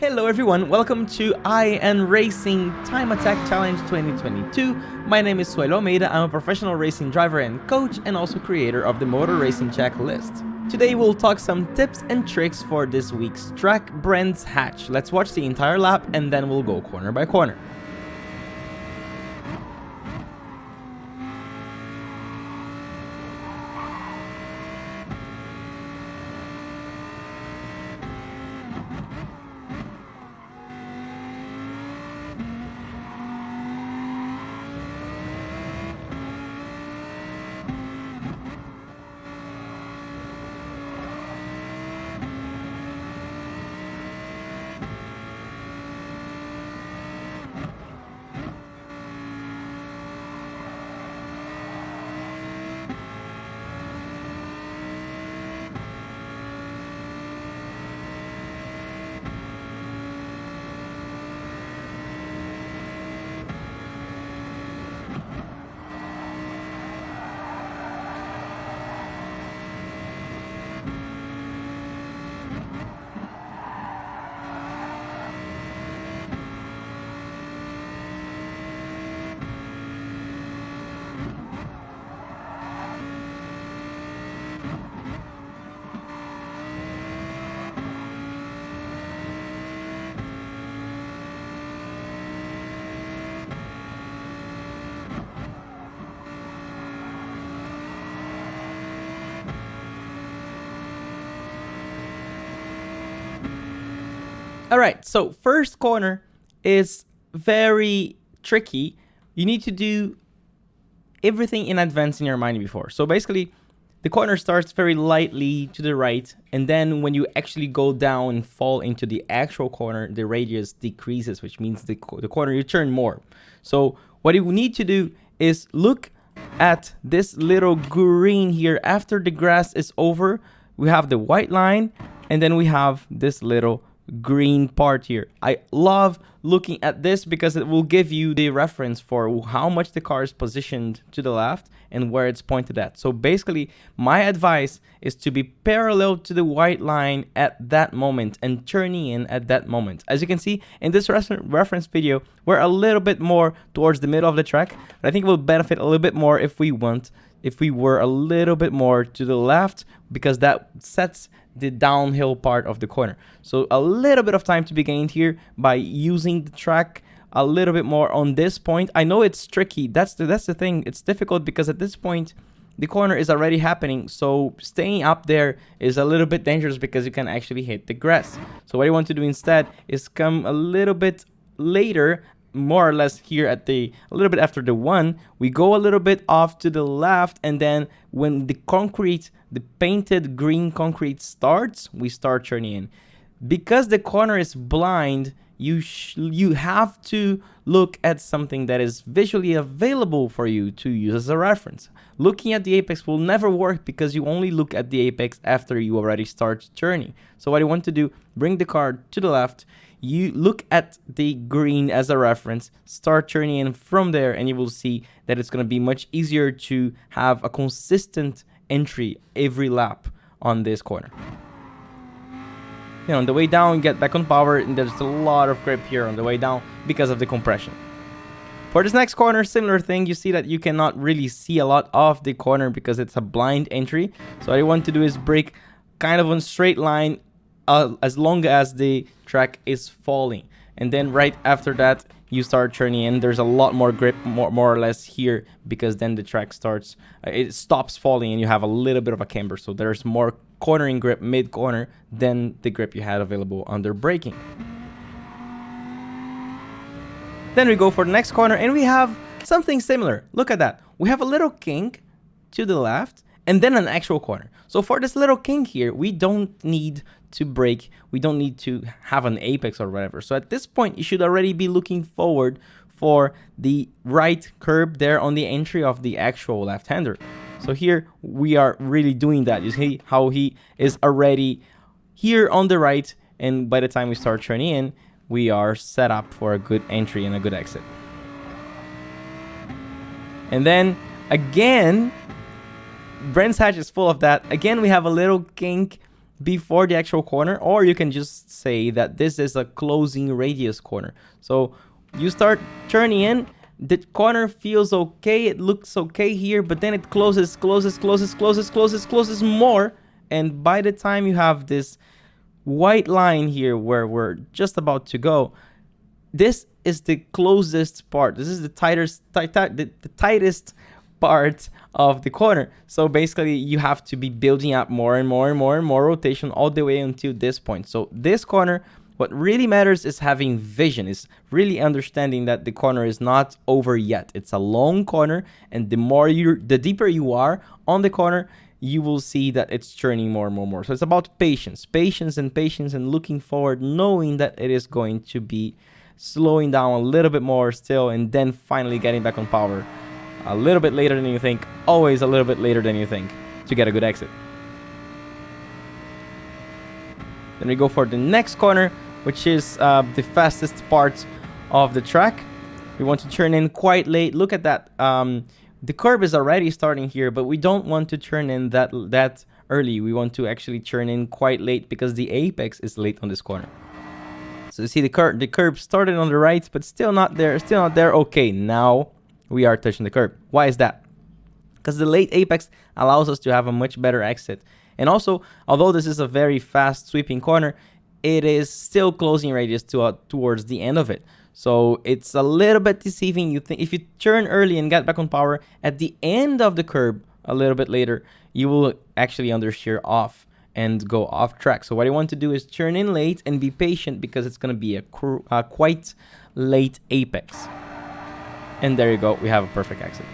Hello everyone, welcome to INRacing Time Attack Challenge 2022. My name is Suellio. I'm a professional racing driver and coach, and also creator of the Motor Racing Checklist. Today we'll talk some tips and tricks for this week's track, Brands Hatch. Let's watch the entire lap and then we'll go corner by corner. Alright, so first corner is very tricky. You need to do everything in advance in your mind before. So basically, the corner starts very lightly to the right, and then when you actually go down and fall into the actual corner, the radius decreases, which means the corner you turn more. So what you need to do is look at this little green here. After the grass is over, we have the white line, and then we have this little green part here. I love looking at this because it will give you the reference for how much the car is positioned to the left and where it's pointed at. So basically, my advice is to be parallel to the white line at that moment and turning in at that moment. As you can see in this reference video, we're a little bit more towards the middle of the track, but I think it will benefit a little bit more if we were a little bit more to the left, because that sets the downhill part of the corner. So a little bit of time to be gained here by using the track a little bit more on this point. I know it's tricky. That's the thing. It's difficult because at this point the corner is already happening. So staying up there is a little bit dangerous because you can actually hit the grass. So what you want to do instead is come a little bit later, more or less here at a little bit after the one. We go a little bit off to the left, and then when the painted green concrete starts, we start turning in. Because the corner is blind, you have to look at something that is visually available for you to use as a reference. Looking at the apex will never work because you only look at the apex after you already start turning. So what you want to do, bring the car to the left, you look at the green as a reference, start turning in from there, and you will see that it's going to be much easier to have a consistent entry every lap on this corner. On the way down, get back on power, and there's a lot of grip here on the way down because of the compression. For this next corner, similar thing. You see that you cannot really see a lot of the corner because it's a blind entry. So what you want to do is brake kind of on straight line as long as the track is falling, and then right after that you start turning in. There's a lot more grip, more or less here, because then the track starts, it stops falling and you have a little bit of a camber. So there's more cornering grip mid-corner than the grip you had available under braking. Then we go for the next corner and we have something similar. Look at that. We have a little kink to the left and then an actual corner. So for this little kink here, we don't need to brake. We don't need to have an apex or whatever. So at this point, you should already be looking forward for the right curb there on the entry of the actual left-hander. So here we are really doing that. You see how he is already here on the right, and by the time we start turning in, we are set up for a good entry and a good exit. And then again, Brands Hatch is full of that. Again, we have a little kink before the actual corner, or you can just say that this is a closing radius corner. So you start turning in, the corner feels okay, it looks okay here, but then it closes more, and by the time you have this white line here where we're just about to go, this is the closest part. This is the tightest part of the corner. So basically you have to be building up more and more rotation all the way until this point. So this corner, what really matters is having vision, is really understanding that the corner is not over yet. It's a long corner, and the deeper you are on the corner, you will see that it's turning more. So it's about patience and looking forward, knowing that it is going to be slowing down a little bit more still, and then finally getting back on power a little bit later than you think, always a little bit later than you think, to get a good exit. Then we go for the next corner, which is the fastest part of the track. We want to turn in quite late. Look at that. The curb is already starting here, but we don't want to turn in that early. We want to actually turn in quite late because the apex is late on this corner. So you see the curb started on the right, but still not there. Okay, now we are touching the curb. Why is that? Because the late apex allows us to have a much better exit. And also, although this is a very fast sweeping corner, it is still closing radius towards the end of it. So it's a little bit deceiving. You think if you turn early and get back on power at the end of the curb a little bit later, you will actually understeer off and go off track. So what I want to do is turn in late and be patient, because it's going to be a quite late apex. And there you go, we have a perfect exit.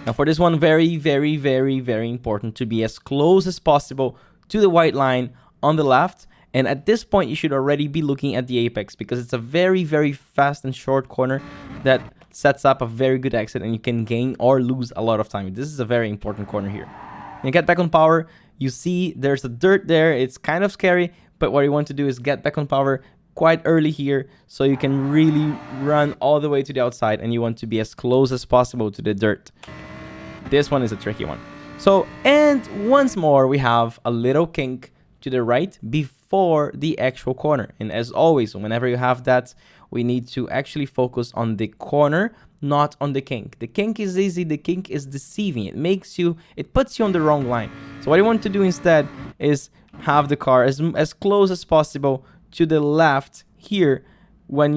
Now for this one, very important to be as close as possible to the white line on the left. And at this point, you should already be looking at the apex, because it's a very fast and short corner that sets up a very good exit, and you can gain or lose a lot of time. This is a very important corner here. When you get back on power, you see there's a dirt there. It's kind of scary, but what you want to do is get back on power quite early here, so you can really run all the way to the outside, and you want to be as close as possible to the dirt. This one is a tricky one. So, and once more, we have a little kink to the right before the actual corner. And as always, whenever you have that, we need to actually focus on the corner, not on the kink. The kink is easy, the kink is deceiving. It puts you on the wrong line. So what you want to do instead is have the car as close as possible to the left here. When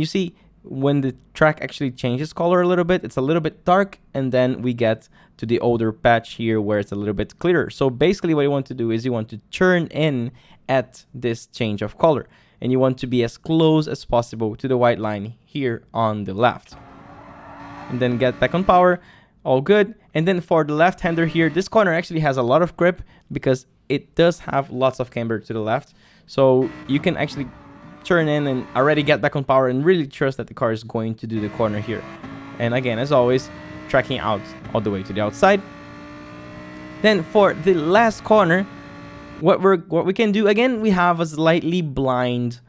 the track actually changes color a little bit, it's a little bit dark, and then we get to the older patch here where it's a little bit clearer. So basically what you want to do is you want to turn in at this change of color, and you want to be as close as possible to the white line here on the left. And then get back on power, all good. And then for the left-hander here, this corner actually has a lot of grip because it does have lots of camber to the left. So you can actually turn in and already get back on power and really trust that the car is going to do the corner here. And again, as always, tracking out all the way to the outside. Then for the last corner, what we can do, again, we have a slightly blind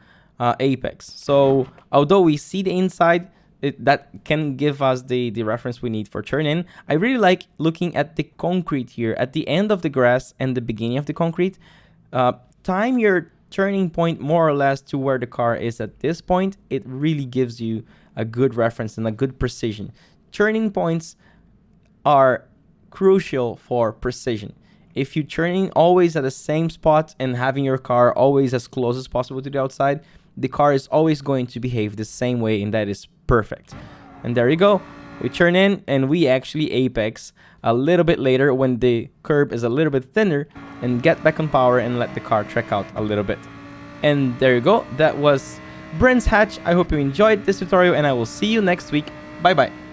apex. So although we see the inside, that can give us the reference we need for turn in. I really like looking at the concrete here at the end of the grass and the beginning of the concrete. Time your turning point more or less to where the car is at this point. It really gives you a good reference and a good precision. Turning points are crucial for precision. If you turning always at the same spot and having your car always as close as possible to the outside, the car is always going to behave the same way, and that is perfect. And there you go. We turn in and we actually apex a little bit later when the curb is a little bit thinner, and get back on power and let the car track out a little bit. And there you go. That was Brands Hatch. I hope you enjoyed this tutorial, and I will see you next week. Bye bye.